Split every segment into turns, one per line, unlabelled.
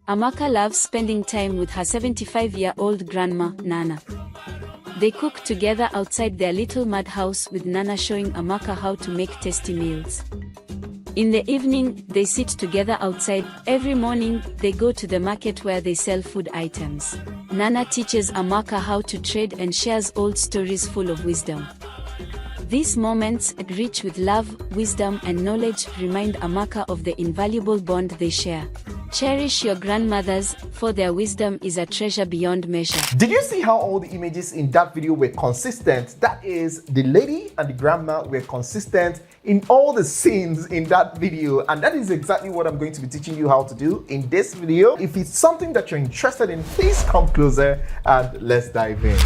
Amaka loves spending time with her 75-year-old grandma, Nana. They cook together outside their little mud house, with Nana showing Amaka how to make tasty meals. In the evening, they sit together outside. Every morning, they go to the market where they sell food items. Nana teaches Amaka how to trade and shares old stories full of wisdom. These moments, rich with love, wisdom, and knowledge, remind Amaka of the invaluable bond they share. Cherish your grandmothers, for their wisdom is a treasure beyond measure.
Did you see how all the images in that video were consistent? That is, the lady and the grandma were consistent in all the scenes in that video, and that is exactly what I'm going to be teaching you how to do in this video. If it's something that you're interested in, please come closer and let's dive in.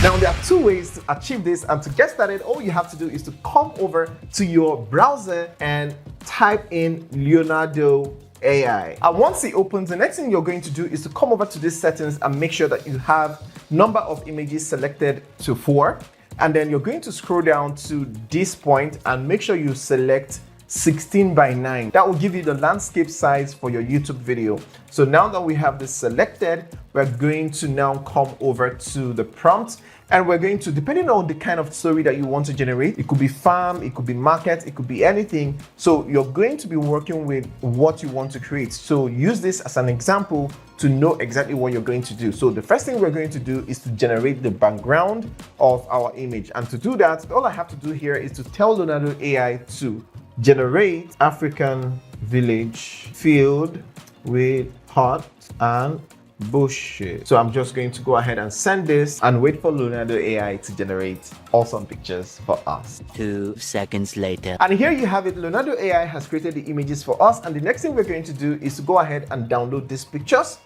Now, there are two ways to achieve this, and to get started, all you have to do is to come over to your browser and type in Leonardo AI. And once it opens, the next thing you're going to do is to come over to these settings and make sure that you have number of images selected to 4. And then you're going to scroll down to this point and make sure you select 16:9. That will give you the landscape size for your YouTube video. So now that we have this selected, we're going to now come over to the prompt, and we're going to, depending on the kind of story that you want to generate, it could be farm, it could be market, it could be anything. So you're going to be working with what you want to create. So use this as an example to know exactly what you're going to do. So the first thing we're going to do is to generate the background of our image. And to do that, all I have to do here is to tell Leonardo AI to generate African village filled with hut and bushes. So I'm just going to go ahead and send this and wait for Leonardo AI to generate awesome pictures for us.
2 seconds later.
And here you have it. Leonardo AI has created the images for us, and the next thing we're going to do is to go ahead and download these pictures.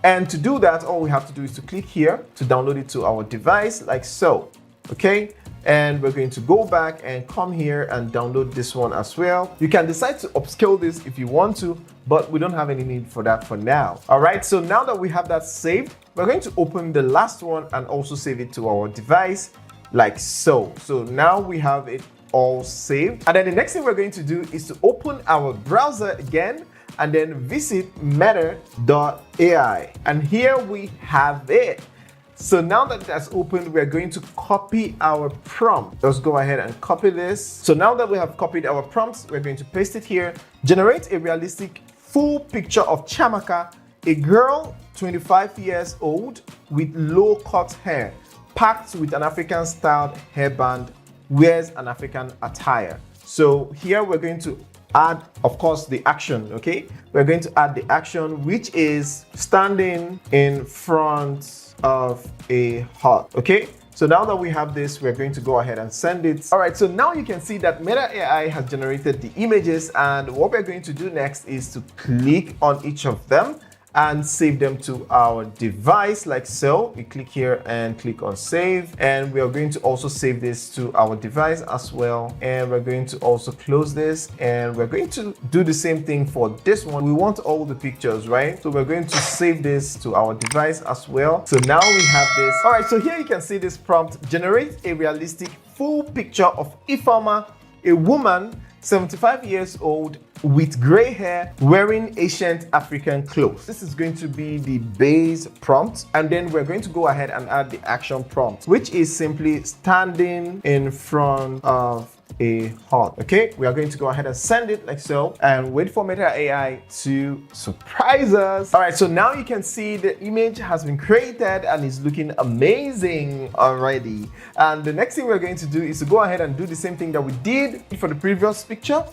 And to do that, all we have to do is to click here to download it to our device, like so. Okay, and we're going to go back and come here and download this one as well. You can decide to upscale this if you want to, but we don't have any need for that for now. All right, so now that we have that saved, we're going to open the last one and also save it to our device, like so. So now we have it all saved. And then the next thing we're going to do is to open our browser again and then visit meta.ai. And here we have it. So now that it has opened, we're going to copy our prompt. Let's go ahead and copy this. So now that we have copied our prompts, we're going to paste it here. Generate a realistic full picture of Chamaka, a girl 25 years old with low-cut hair, packed with an African-styled hairband, wears an African attire. So here we're going to add, of course, the action, okay? We're going to add the action, which is standing in front of a hut. Okay, so now that we have this, we're going to go ahead and send it. All right, so now you can see that Meta AI has generated the images, and what we're going to do next is to click on each of them and save them to our device, like so. We click here and click on save, and we are going to also save this to our device as well. And we're going to also close this, and we're going to do the same thing for this one. We want all the pictures, right? So we're going to save this to our device as well. So now we have this. All right, so here you can see this prompt: generate a realistic full picture of Ifeoma, a woman 75 years old with gray hair, wearing ancient African clothes. This is going to be the base prompt, and then we're going to go ahead and add the action prompt, which is simply standing in front of a hut. Okay, we are going to go ahead and send it like so and wait for Meta AI to surprise us. All right, so now you can see the image has been created and is looking amazing already. And the next thing we're going to do is to go ahead and do the same thing that we did for the previous picture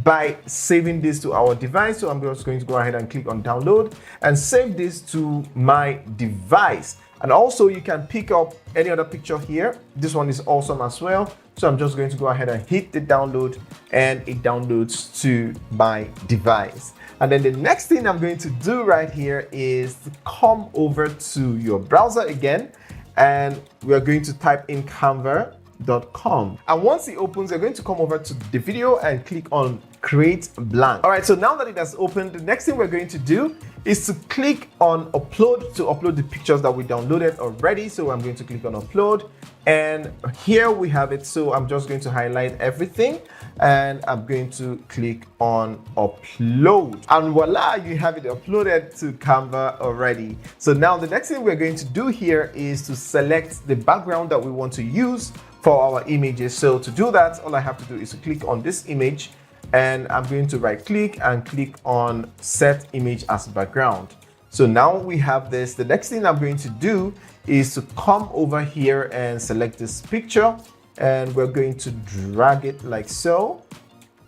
by saving this to our device. So I'm just going to go ahead and click on download and save this to my device. And also you can pick up any other picture here. This one is awesome as well. So I'm just going to go ahead and hit the download, and it downloads to my device. And then the next thing I'm going to do right here is to come over to your browser again, and we are going to type in canva.com. And once it opens, you're going to come over to the video and click on create blank. All right, so now that it has opened, the next thing we're going to do is to click on upload to upload the pictures that we downloaded already. So I'm going to click on upload, and here we have it. So I'm just going to highlight everything and I'm going to click on upload, and voila, you have it uploaded to Canva already. So now the next thing we're going to do here is to select the background that we want to use for our images. So to do that, all I have to do is to click on this image, and I'm going to right click and click on set image as background. So now we have this. The next thing I'm going to do is to come over here and select this picture, and we're going to drag it like so.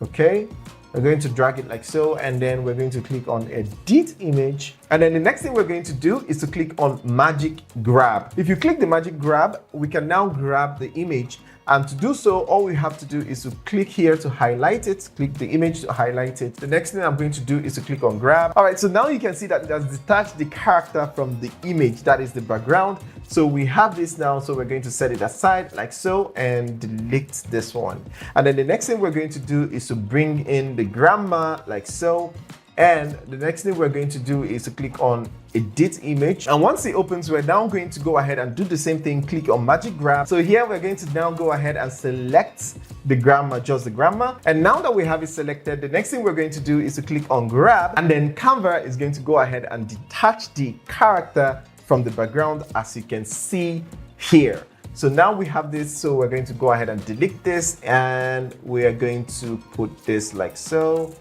Okay, we're going to drag it like so, and then we're going to click on edit image, and then the next thing we're going to do is to click on magic grab. If you click the magic grab, we can now grab the image, and to do so, all we have to do is to click here to highlight it, click the image to highlight it. The next thing I'm going to do is to click on grab. All right, so now you can see that it has detached the character from the image, that is the background. So we have this now, so we're going to set it aside like so and delete this one. And then the next thing we're going to do is to bring in the grandma like so. And the next thing we're going to do is to click on edit image, and once it opens, we're now going to go ahead and do the same thing, click on magic grab. So here we're going to now go ahead and select the grandma, just the grandma, and now that we have it selected, the next thing we're going to do is to click on grab, and then Canva is going to go ahead and detach the character from the background, as you can see here. So now we have this, so we're going to go ahead and delete this, and we are going to put this like so,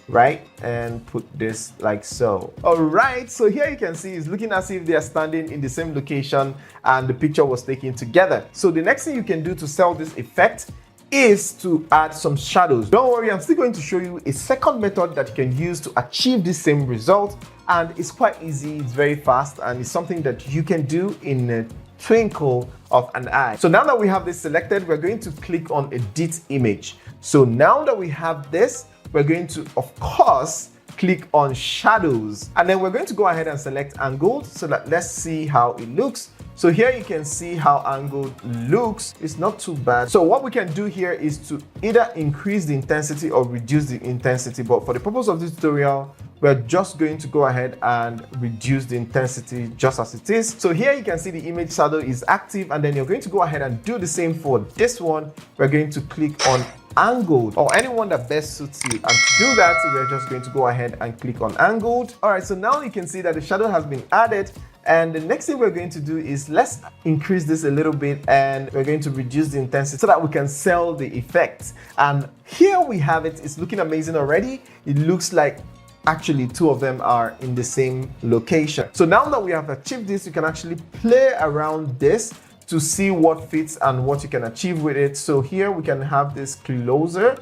right, and put this like so. All right, so here you can see it's looking as if they are standing in the same location and the picture was taken together. So the next thing you can do to sell this effect is to add some shadows. Don't worry, I'm still going to show you a second method that you can use to achieve the same result, and it's quite easy, it's very fast, and it's something that you can do in a twinkle of an eye. So now that we have this selected, we're going to click on edit image. So now that we have this, we're going to, of course, click on shadows, and then we're going to go ahead and select angled, so that let's see how it looks. So here you can see how angled looks. It's not too bad. So what we can do here is to either increase the intensity or reduce the intensity, but for the purpose of this tutorial, we're just going to go ahead and reduce the intensity just as it is. So here you can see the image shadow is active, and then you're going to go ahead and do the same for this one. We're going to click on angled, or anyone that best suits you, and to do that, we're just going to go ahead and click on angled. All right, so now you can see that the shadow has been added, and the next thing we're going to do is let's increase this a little bit, and we're going to reduce the intensity so that we can sell the effect. And here we have it. It's looking amazing already. It looks like actually two of them are in the same location. So now that we have achieved this, you can actually play around this to see what fits and what you can achieve with it. So here we can have this closer,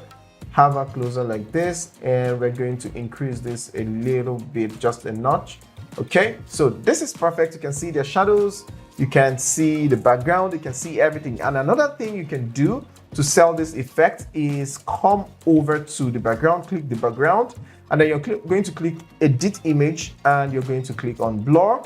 have a closer like this, and we're going to increase this a little bit, just a notch. Okay, so this is perfect. You can see the shadows, you can see the background, you can see everything. And another thing you can do to sell this effect is come over to the background, click the background, and then you're going to click edit image, and you're going to click on blur,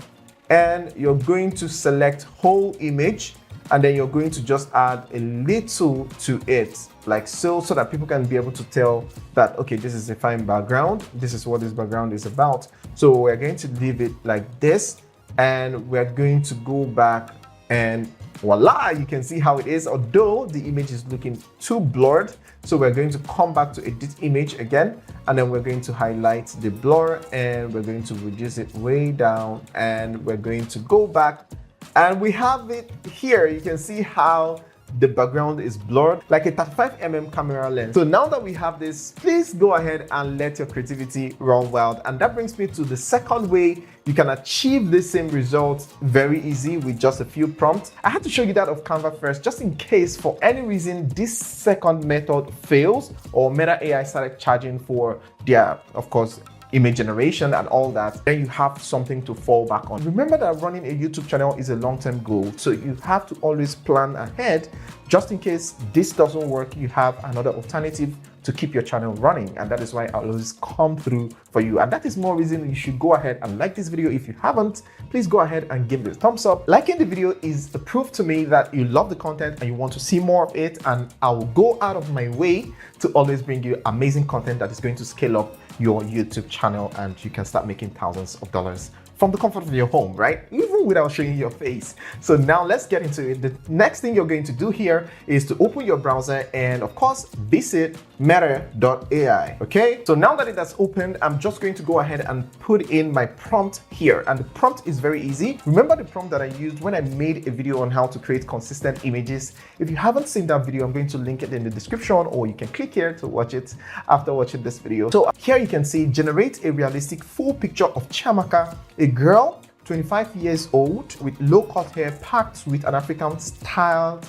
and you're going to select whole image, and then you're going to just add a little to it like so, so that people can be able to tell that, okay, this is a fine background, this is what this background is about. So we're going to leave it like this, and we're going to go back, and voila, you can see how it is, although the image is looking too blurred. So we're going to come back to edit image again, and then we're going to highlight the blur, and we're going to reduce it way down, and we're going to go back, and we have it here. You can see how the background is blurred like a 35mm camera lens. So now that we have this, please go ahead and let your creativity run wild. And that brings me to the second way you can achieve the same results very easy with just a few prompts. I had to show you that of Canva first, just in case for any reason this second method fails, or Meta AI started charging for their, of course, image generation and all that, then you have something to fall back on. Remember that running a YouTube channel is a long-term goal, so you have to always plan ahead, just in case this doesn't work, you have another alternative to keep your channel running, and that is why I'll always come through for you. And that is more reason you should go ahead and like this video. If you haven't, please go ahead and give it a thumbs up. Liking the video is the proof to me that you love the content and you want to see more of it, and I will go out of my way to always bring you amazing content that is going to scale up your YouTube channel, and you can start making thousands of dollars from the comfort of your home, right? Even without showing your face. So now let's get into it. The next thing you're going to do here is to open your browser and of course visit meta.ai. Okay, so now that it has opened, I'm just going to go ahead and put in my prompt here, and the prompt is very easy. Remember the prompt that I used when I made a video on how to create consistent images? If you haven't seen that video, I'm going to link it in the description, or you can click here to watch it after watching this video. So here you can see generate a realistic full picture of Chiamaka, a girl 25 years old with low-cut hair packed with an African styled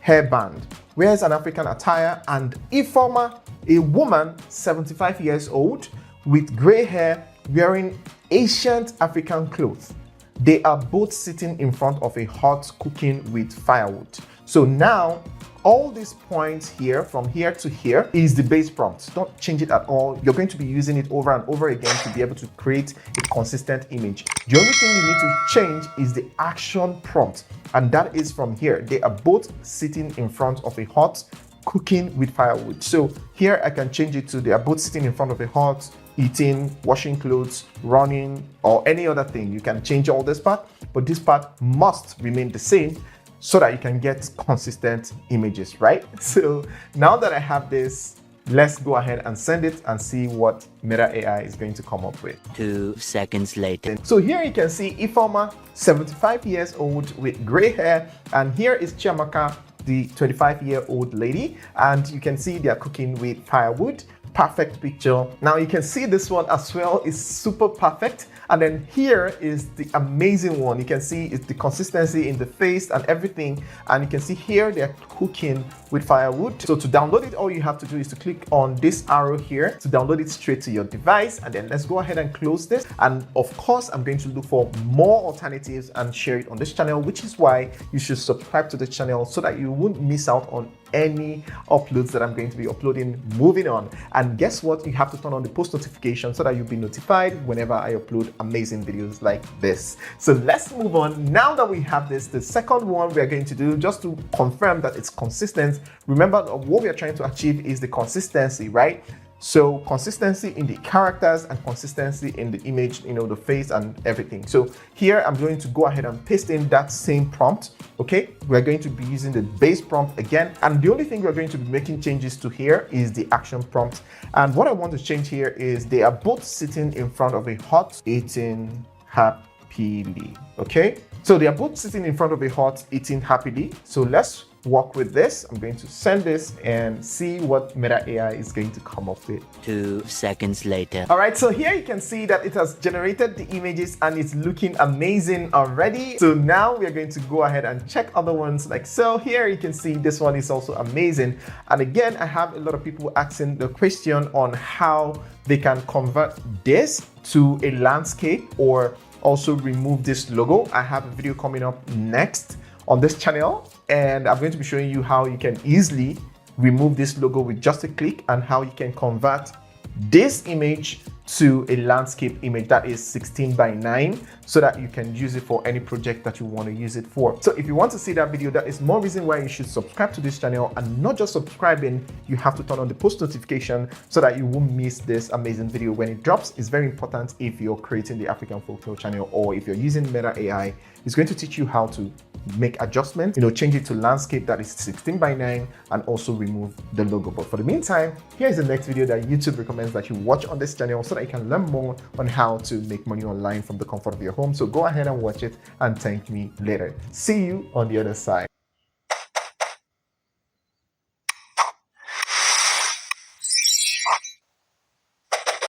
hairband, wears an African attire, and Ifeoma, a woman 75 years old with gray hair wearing ancient African clothes. They are both sitting in front of a hut cooking with firewood. So now all these points here, from here to here, is the base prompt. Don't change it at all. You're going to be using it over and over again to be able to create a consistent image. The only thing you need to change is the action prompt, and that is from here. They are both sitting in front of a hut cooking with firewood. So here I can change it to they are both sitting in front of a hut, eating, washing clothes, running, or any other thing. You can change all this part, but this part must remain the same so that you can get consistent images, right? So now that I have this, let's go ahead and send it and see what Meta AI is going to come up with.
2 seconds later.
So here you can see Ifeoma, 75 years old with gray hair, and here is Chiamaka, the 25-year-old lady, and you can see they are cooking with firewood. Perfect picture. Now you can see this one as well is super perfect. And then here is the amazing one. You can see it's the consistency in the face and everything. And you can see here they're cooking with firewood. So to download it, all you have to do is to click on this arrow here to download it straight to your device. And then let's go ahead and close this. And of course, I'm going to look for more alternatives and share it on this channel, which is why you should subscribe to the channel so that you won't miss out on any uploads that I'm going to be uploading moving on. And guess what? You have to turn on the post notification so that you'll be notified whenever I upload amazing videos like this. So let's move on. Now that we have this, the second one we are going to do, just to confirm that it's consistent. Remember, what we are trying to achieve is the consistency, right? So consistency in the characters and consistency in the image, the face and everything. So here I'm going to go ahead and paste in that same prompt. Okay, we're going to be using the base prompt again, and the only thing we're going to be making changes to here is the action prompt. And what I want to change here is they are both sitting in front of a hut eating happily. Okay, so they are both sitting in front of a hut eating happily. So let's work with this. I'm going to send this and see what Meta AI is going to come up with.
2 seconds later.
All right, so here you can see that it has generated the images and it's looking amazing already. So now we're going to go ahead and check other ones like so. Here you can see this one is also amazing. And again, I have a lot of people asking the question on how they can convert this to a landscape or also remove this logo. I have a video coming up next on this channel, and I'm going to be showing you how you can easily remove this logo with just a click, and how you can convert this image to a landscape image that is 16:9 so that you can use it for any project that you want to use it for. So if you want to see that video, that is more reason why you should subscribe to this channel. And not just subscribing, you have to turn on the post notification so that you won't miss this amazing video when it drops. It's very important if you're creating the African Folktale Channel, or if you're using Meta AI. It's going to teach you how to make adjustments, change it to landscape that is 16:9 and also remove the logo. But for the meantime, here's the next video that YouTube recommends that you watch on this channel so that you can learn more on how to make money online from the comfort of your home. So go ahead and watch it and thank me later. See you on the other side.